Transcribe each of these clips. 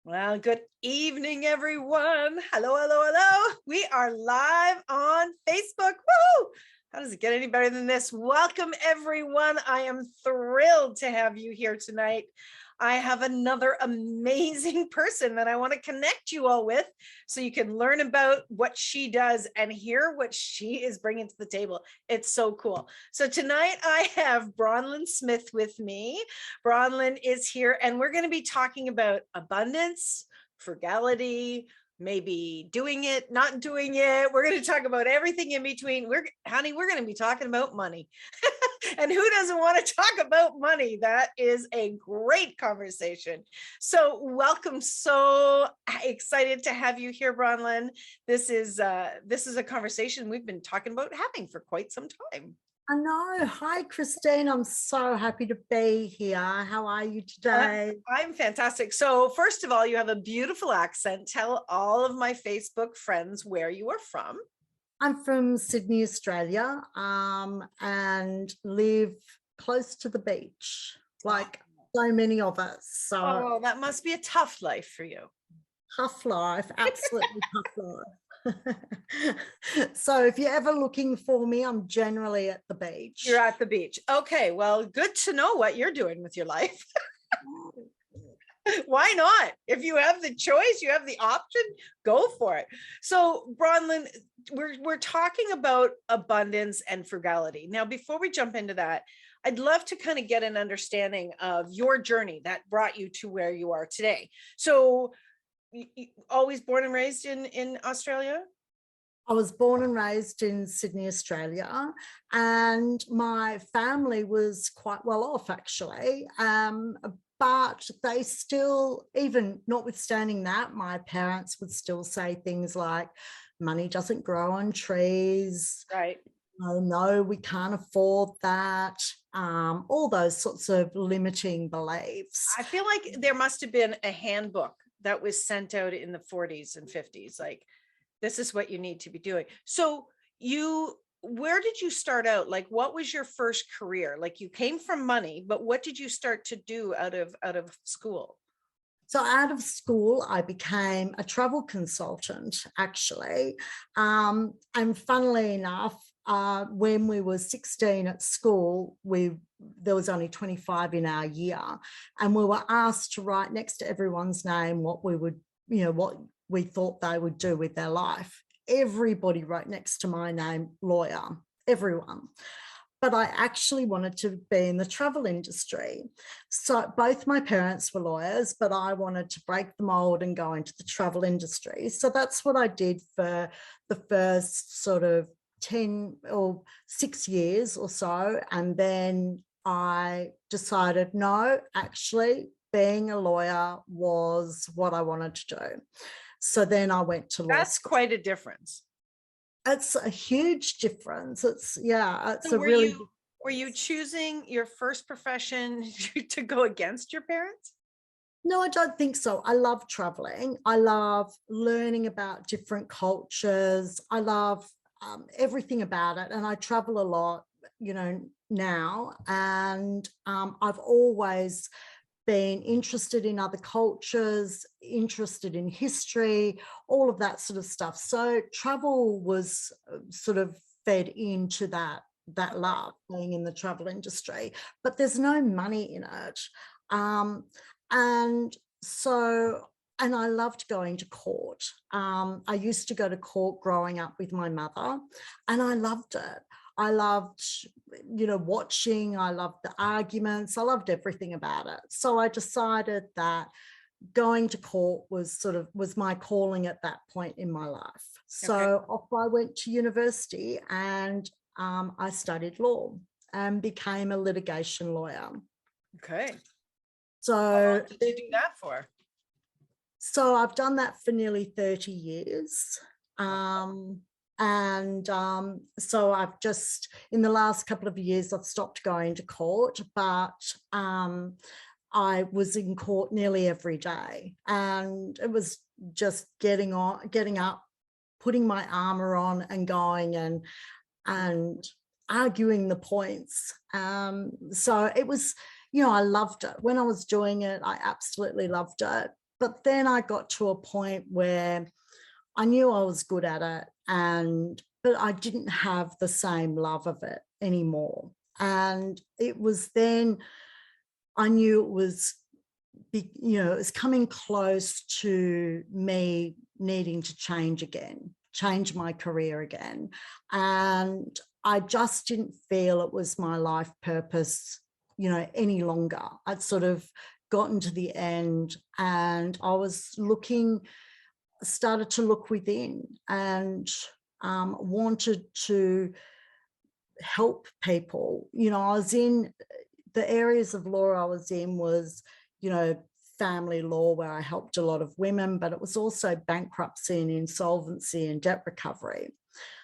Well, good evening, everyone. Hello, hello, hello. We are live on Facebook. Woo! How does it get any better than this? Welcome, everyone. I am thrilled to have you here tonight. I have another amazing person that I want to connect you all with so you can learn about what she does and hear what she is bringing to the table. It's so cool. So tonight I have Bronwyn Smith with me. Bronwyn is here and we're going to be talking about abundance, frugality, maybe doing it, not doing it. We're going to talk about everything in between. We're going to be talking about money. And who doesn't want to talk about money? That is a great conversation. So welcome. So excited to have you here, Bronwyn. This is a conversation we've been talking about having for quite some time. I know. Hi, Christine. I'm so happy to be here. How are you today? I'm fantastic. So first of all, you have a beautiful accent. Tell all of my Facebook friends where you are from. I'm from Sydney, Australia, and live close to the beach, like so many of us. So that must be a tough life for you. Tough life, absolutely tough life. So if you're ever looking for me, I'm generally at the beach. You're at the beach. Okay, well, good to know what you're doing with your life. Why not? If you have the choice, you have the option, go for it. So Bronwyn, we're talking about abundance and frugality. Now, before we jump into that, I'd love to kind of get an understanding of your journey that brought you to where you are today. So you always born and raised in Australia? I was born and raised in Sydney, Australia, and my family was quite well off, actually. But they still, even notwithstanding that, my parents would still say things like, money doesn't grow on trees. Right. Oh, no, we can't afford that. All those sorts of limiting beliefs. I feel like there must have been a handbook that was sent out in the 40s and 50s. Like, this is what you need to be doing. So where did you start out? Like, what was your first career? Like, you came from money, but what did you start to do out of school? So out of school, I became a travel consultant, actually. And funnily enough, when we were 16 at school, there was only 25 in our year, and we were asked to write next to everyone's name what we thought they would do with their life. Everybody wrote next to my name, lawyer, everyone. But I actually wanted to be in the travel industry. So both my parents were lawyers, but I wanted to break the mold and go into the travel industry. So that's what I did for the first sort of 10 or 6 years or so. And then I decided, no, actually, being a lawyer was what I wanted to do. So then I went to law school. That's quite a difference. It's a huge difference. It's so were you choosing your first profession to go against your parents? No, I don't think so. I love traveling. I love learning about different cultures. I love everything about it. And I travel a lot, now. And I've always been interested in other cultures, interested in history, all of that sort of stuff. So travel was sort of fed into that love, being in the travel industry, but there's no money in it. And I loved going to court. I used to go to court growing up with my mother, and I loved it. I loved, watching, I loved the arguments, I loved everything about it. So I decided that going to court was my calling at that point in my life. So off I went to university, and I studied law and became a litigation lawyer. Okay. So how long did you do that for? So I've done that for nearly 30 years. So I've just, in the last couple of years, I've stopped going to court, but I was in court nearly every day, and it was just getting up, putting my armor on and going and arguing the points. So it was, I loved it. When I was doing it, I absolutely loved it. but then I got to a point where I knew I was good at it, but I didn't have the same love of it anymore. And it was then I knew it was, it was coming close to me needing to change my career again. And I just didn't feel it was my life purpose, any longer. I'd sort of gotten to the end, and I was started to look within, and wanted to help people. I was in the areas of law I was in was, family law, where I helped a lot of women, but it was also bankruptcy and insolvency and debt recovery.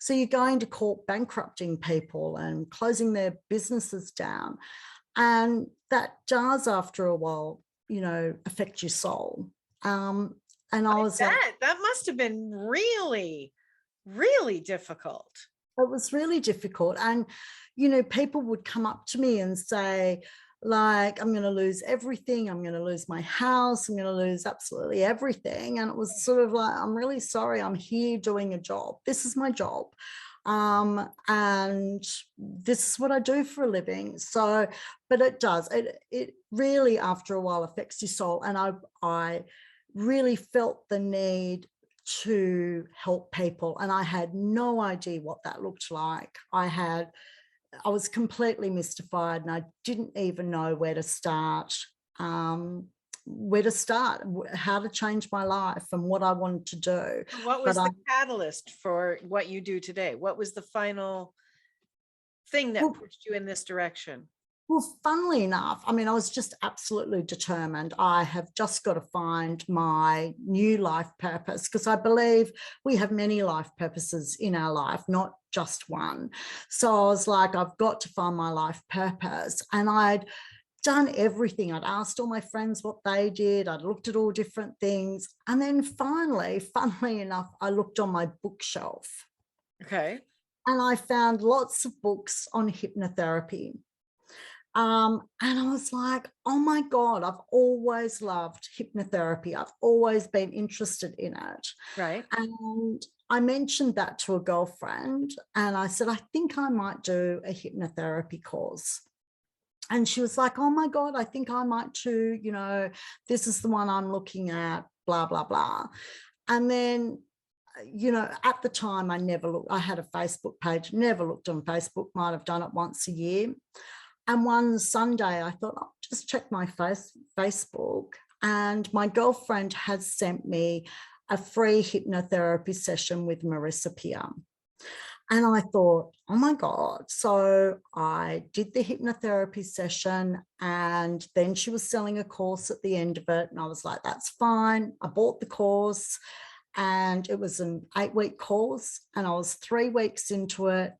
So you're going to court bankrupting people and closing their businesses down. And that does, after a while, affect your soul. And I was like, that must have been really, really difficult. It was really difficult. And, people would come up to me and say, like, I'm going to lose everything. I'm going to lose my house. I'm going to lose absolutely everything. And it was sort of like, I'm really sorry. I'm here doing a job. This is my job. And this is what I do for a living. So, but it does, it really, after a while, affects your soul. And I really felt the need to help people. And I had no idea what that looked like. I was completely mystified, and I didn't even know where to start, how to change my life and what I wanted to do. What was the catalyst for what you do today? What was the final thing that pushed you in this direction? Well, funnily enough, I was just absolutely determined. I have just got to find my new life purpose, because I believe we have many life purposes in our life, not just one. So I was like, I've got to find my life purpose. And I'd done everything. I'd asked all my friends what they did. I'd looked at all different things. And then finally, funnily enough, I looked on my bookshelf. Okay. And I found lots of books on hypnotherapy. And I was like, oh my God, I've always loved hypnotherapy. I've always been interested in it. Right. And I mentioned that to a girlfriend, and I said, I think I might do a hypnotherapy course. And she was like, oh my God, I think I might too. This is the one I'm looking at, blah, blah, blah. And then, at the time, I never looked. I had a Facebook page, never looked on Facebook, might have done it once a year. And one Sunday I thought, I'll just check my Facebook. And my girlfriend had sent me a free hypnotherapy session with Marisa Peer. And I thought, oh my God. So I did the hypnotherapy session, and then she was selling a course at the end of it. And I was like, that's fine. I bought the course, and it was an 8-week course, and I was 3 weeks into it.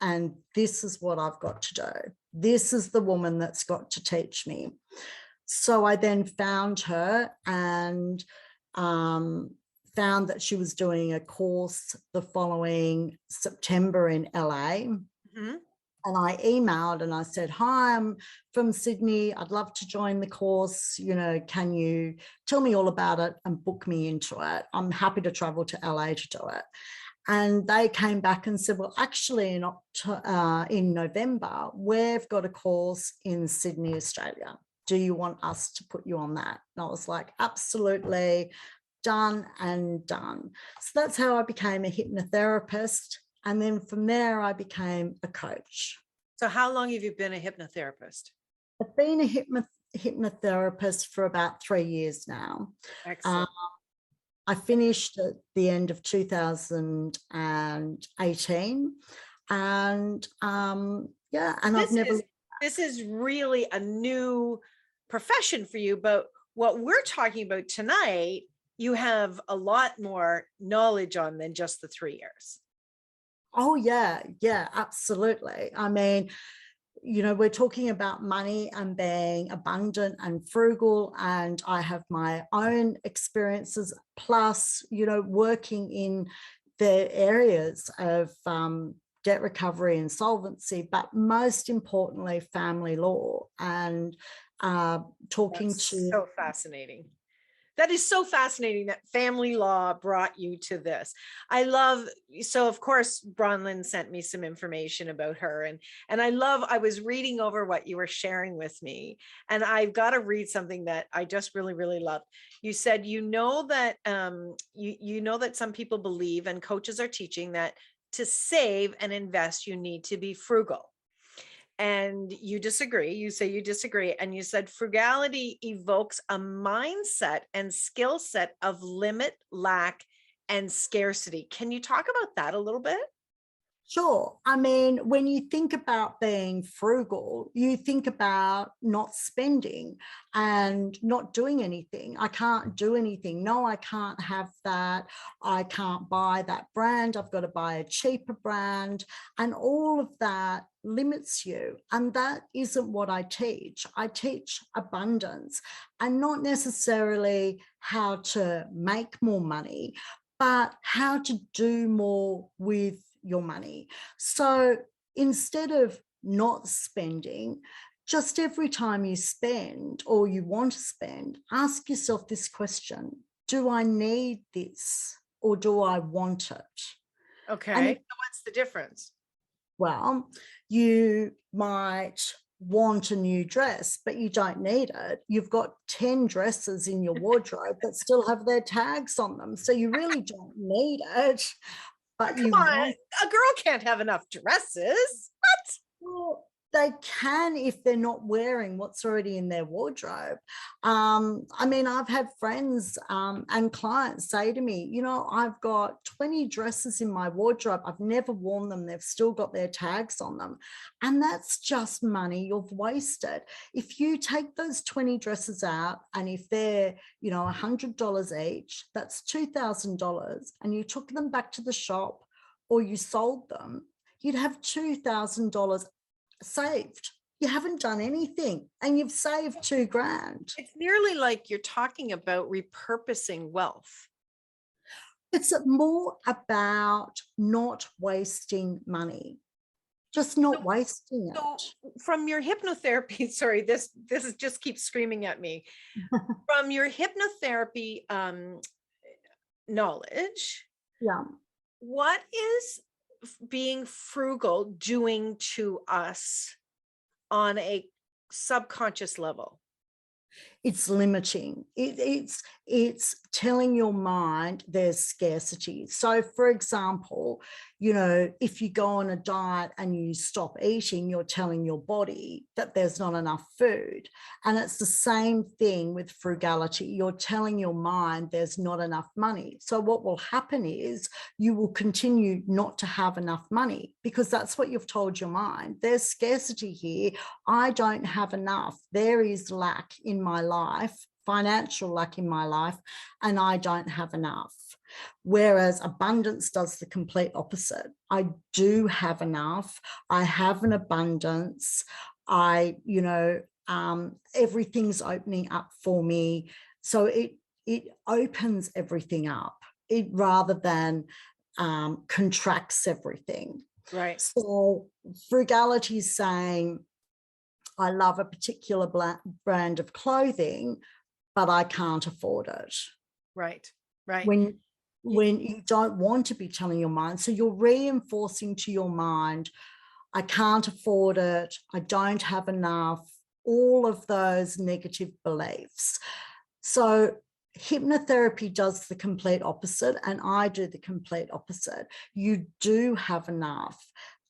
And this is what I've got to do. This is the woman that's got to teach me. So I then found her, and found that she was doing a course the following September in LA. Mm-hmm. And I emailed and I said, hi, I'm from Sydney. I'd love to join the course. Can you tell me all about it and book me into it? I'm happy to travel to LA to do it. And they came back and said, well, actually in November, we've got a course in Sydney, Australia. Do you want us to put you on that? And I was like, absolutely, done and done. So that's how I became a hypnotherapist. And then from there, I became a coach. So how long have you been a hypnotherapist? I've been a hypnotherapist for about 3 years now. Excellent. I finished at the end of 2018, and This is really a new profession for you, but what we're talking about tonight, you have a lot more knowledge on than just the 3 years. Oh yeah, absolutely. We're talking about money and being abundant and frugal, and I have my own experiences, plus, working in the areas of debt recovery, insolvency, but most importantly, family law, and talking That's to. So fascinating. That is so fascinating that family law brought you to this. I love, so of course, Bronwyn sent me some information about her, and I was reading over what you were sharing with me, and I've got to read something that I just really, really loved. You said, you know that some people believe, and coaches are teaching, that to save and invest, you need to be frugal. And you disagree. You say you disagree. And you said frugality evokes a mindset and skill set of limit, lack, and scarcity. Can you talk about that a little bit? Sure. I mean, when you think about being frugal, you think about not spending and not doing anything. I can't do anything. No, I can't have that. I can't buy that brand. I've got to buy a cheaper brand. And all of that limits you. And that isn't what I teach. I teach abundance, and not necessarily how to make more money, but how to do more with your money. So instead of not spending, just every time you spend or you want to spend, ask yourself this question: do I need this or do I want it? Okay. And so what's the difference? Well, you might want a new dress, but you don't need it. You've got 10 dresses in your wardrobe that still have their tags on them. So you really don't need it. But Come on, a girl can't have enough dresses. What? Well, they can if they're not wearing what's already in their wardrobe. I mean, I've had friends and clients say to me, you know, I've got 20 dresses in my wardrobe. I've never worn them. They've still got their tags on them. And that's just money you've wasted. If you take those 20 dresses out, and if they're, you know, $100 each, that's $2,000, and you took them back to the shop or you sold them, you'd have $2,000 saved. You haven't done anything and you've saved $2,000. It's nearly like you're talking about repurposing wealth. It's more about not wasting money, just not wasting So it. from your hypnotherapy, sorry, this just keeps screaming at me. From your hypnotherapy knowledge, Yeah. what is being frugal doing to us on a subconscious level? It's limiting. It's telling your mind there's scarcity. So for example, you know, if you go on a diet and you stop eating, you're telling your body that there's not enough food. And it's the same thing with frugality. You're telling your mind there's not enough money. So what will happen is you will continue not to have enough money, because that's what you've told your mind. There's scarcity here. I don't have enough. There is lack in my life, financial lack in my life, and I don't have enough. Whereas abundance does the complete opposite. I do have enough. I have an abundance. Everything's opening up for me. So it opens everything up, rather than contracts everything. Right. So frugality is saying, I love a particular brand of clothing, but I can't afford it. Right. Right. When you don't want to be telling your mind. So you're reinforcing to your mind, I can't afford it, I don't have enough, all of those negative beliefs. So hypnotherapy does the complete opposite, and I do the complete opposite. You do have enough.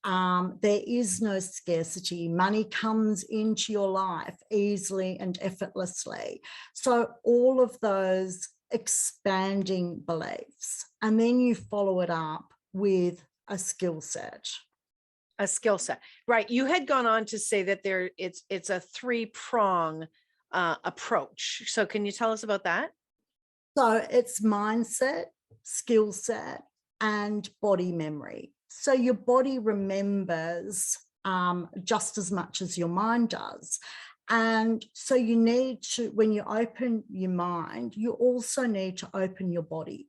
There is no scarcity. Money comes into your life easily and effortlessly. So all of those expanding beliefs, and then you follow it up with a skill set. A skill set, right? You had gone on to say that it's a 3-prong approach. So can you tell us about that? So it's mindset, skill set, and body memory. So your body remembers just as much as your mind does. And so you need to, when you open your mind, you also need to open your body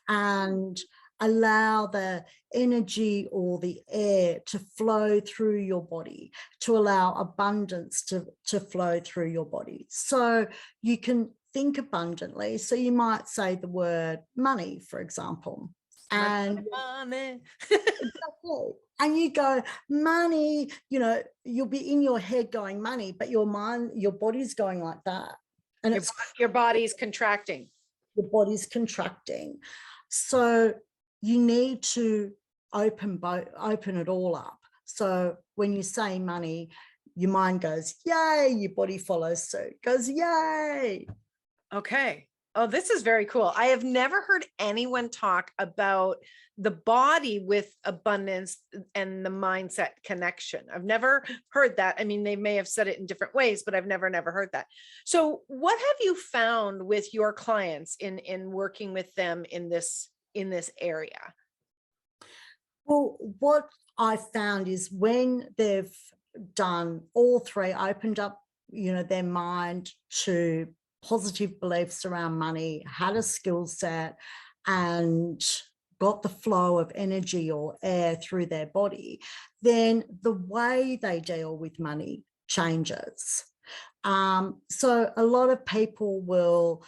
and allow the energy or the air to flow through your body, to allow abundance to flow through your body. So you can think abundantly. So you might say the word money, for example. And money. exactly. And you go, money, you know, you'll be in your head going money, but your mind, your body's going like that. And Your body's contracting. Your body's contracting. So you need to open it all up. So when you say money, your mind goes, yay, your body follows suit, goes, yay. Okay. Oh, this is very cool. I have never heard anyone talk about the body with abundance and the mindset connection. I've never heard that. I mean, they may have said it in different ways, but I've never heard that. So what have you found with your clients in working with them in this area? Well, what I found is when they've done all three, opened up, you know, their mind to positive beliefs around money, had a skill set, and got the flow of energy or air through their body, then the way they deal with money changes. So a lot of people will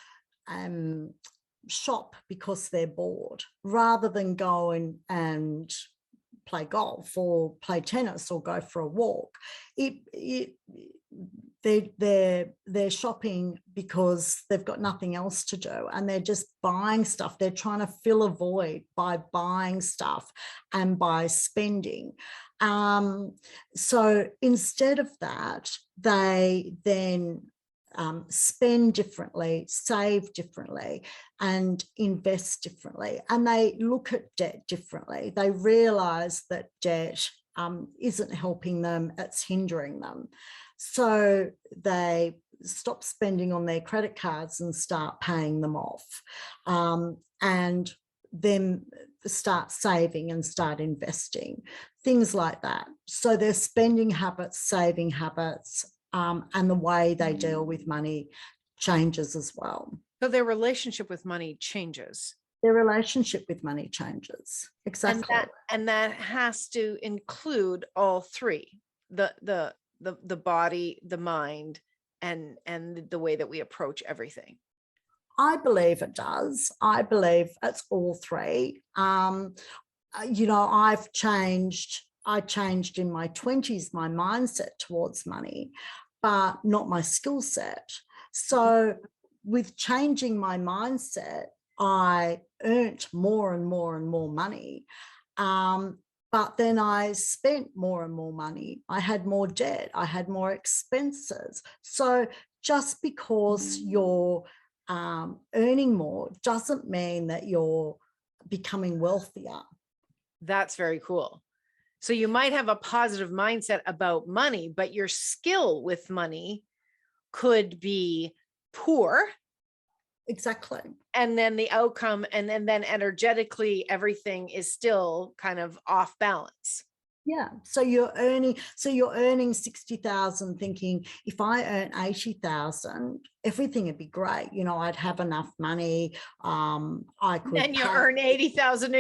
shop because they're bored, rather than go and play golf or play tennis or go for a walk. They're shopping because they've got nothing else to do, and they're just buying stuff. They're trying to fill a void by buying stuff and by spending. So instead of that, they then spend differently, save differently, and invest differently. And they look at debt differently. They realize that debt isn't helping them, it's hindering them. So they stop spending on their credit cards and start paying them off, and then start saving and start investing, things like that. So their spending habits, saving habits, and the way they deal with money changes as well. So their relationship with money changes. Their relationship with money changes. Exactly. And that has to include all three, the body, the mind, and the way that we approach everything. I believe it does. I believe it's all three. You know, I changed in my 20s, my mindset towards money, but not my skill set. So with changing my mindset, I earned more and more and more money. But then I spent more and more money. I had more debt. I had more expenses. So just because you're earning more doesn't mean that you're becoming wealthier. That's very cool. So you might have a positive mindset about money, but your skill with money could be poor. Exactly. And then the outcome, and then energetically, everything is still kind of off balance. Yeah. So you're earning 60,000 thinking, if I earn 80,000, everything would be great. You know, I'd have enough money. I could. And you earn 80,000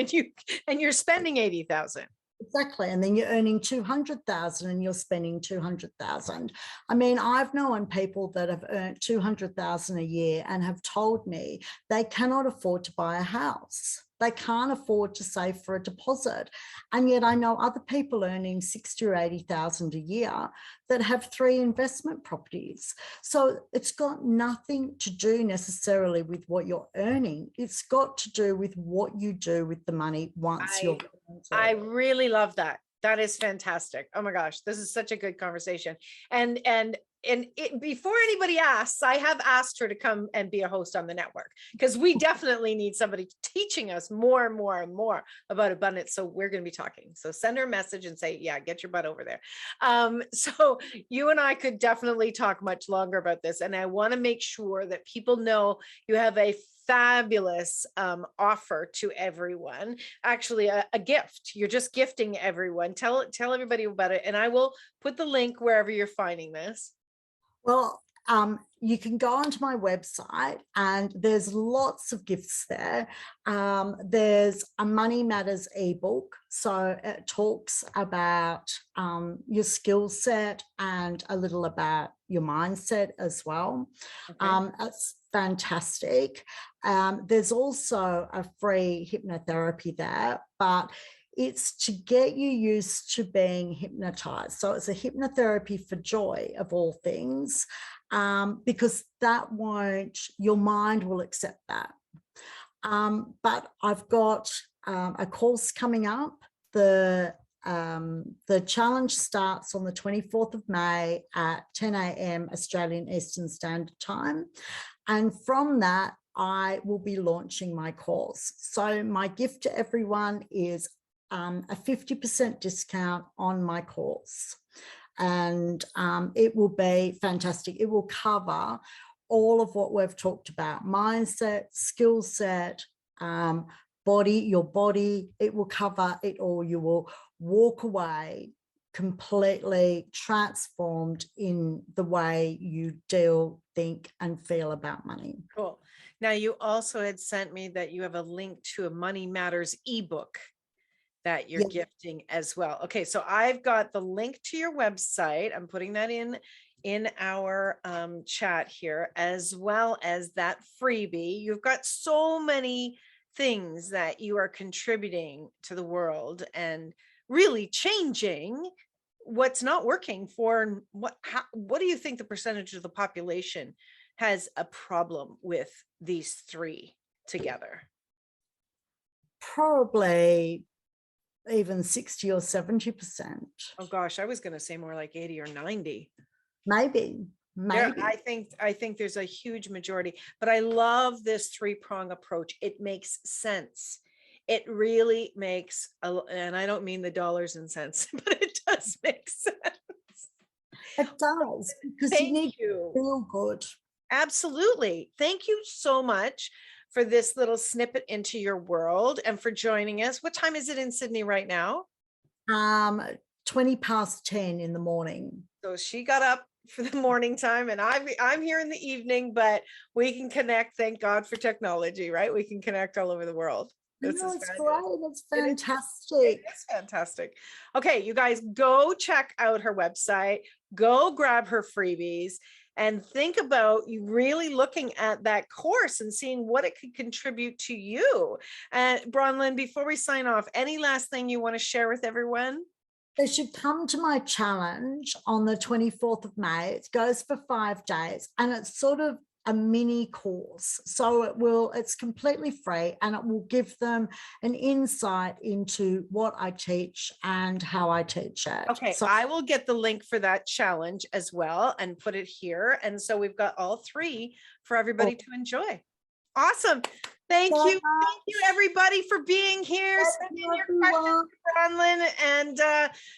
and you're spending 80,000. Exactly. And then you're earning 200,000 and you're spending 200,000. I mean, I've known people that have earned 200,000 a year and have told me they cannot afford to buy a house. They can't afford to save for a deposit. And yet I know other people earning 60 or 80,000 a year that have 3 investment properties. So it's got nothing to do necessarily with what you're earning. It's got to do with what you do with the money once you're. I really love that. That is fantastic. Oh my gosh, this is such a good conversation. And before anybody asks, I have asked her to come and be a host on the network, because we definitely need somebody teaching us more and more and more about abundance. So we're going to be talking. So send her a message and say, yeah, get your butt over there. So you and I could definitely talk much longer about this. And I want to make sure that people know you have a fabulous offer to everyone. Actually, a gift. You're just gifting everyone. Tell everybody about it. And I will put the link wherever you're finding this. Well, You can go onto my website and there's lots of gifts there. There's a Money Matters ebook. So it talks about your skill set and a little about your mindset as well. Okay. It's fantastic. There's also a free hypnotherapy there, but it's to get you used to being hypnotized. So it's a hypnotherapy for joy of all things, because your mind will accept that. But I've got a course coming up. The challenge starts on the 24th of May at 10 a.m. Australian Eastern Standard Time. And from that, I will be launching my course. So my gift to everyone is a 50% discount on my course. And it will be fantastic. It will cover all of what we've talked about: mindset, skill set, your body. It will cover it all. You will walk away completely transformed in the way you deal, think, and feel about money. Cool. Now, you also had sent me that you have a link to a Money Matters ebook that you're gifting as well. Okay, so I've got the link to your website. I'm putting that in our chat here, as well as that freebie. You've got so many things that you are contributing to the world and really changing what's not working for. What do you think the percentage of the population has a problem with these three together? Probably even 60 or 70%. Oh gosh, I was going to say more like 80 or 90. Maybe. Yeah, I think there's a huge majority, but I love this three-prong approach. It makes sense. It really makes, and I don't mean the dollars and cents, but it does make sense. It does, because you need to feel good. Absolutely. Thank you so much for this little snippet into your world and for joining us. What time is it in Sydney right now? 20 past 10 in the morning. So she got up for the morning time and I'm here in the evening, but we can connect. Thank God for technology, right? We can connect all over the world. It's great. It's fantastic. It is fantastic. Okay, you guys, go check out her website, go grab her freebies, and think about you really looking at that course and seeing what it could contribute to you. And Bronwyn, before we sign off, any last thing you want to share with everyone? They should come to my challenge on the 24th of May. It goes for 5 days and it's sort of a mini course. So it's completely free and it will give them an insight into what I teach and how I teach it. Okay, so I will get the link for that challenge as well and put it here. And so we've got all three for everybody to enjoy. Awesome. Thank you. Thank you, everybody, for being here. Send in your questions to Bronwyn, and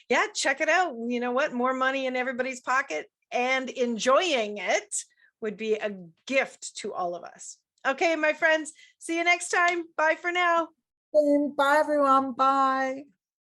yeah, check it out. You know what? More money in everybody's pocket and enjoying it would be a gift to all of us. Okay, my friends, see you next time. Bye for now. Bye, everyone. Bye.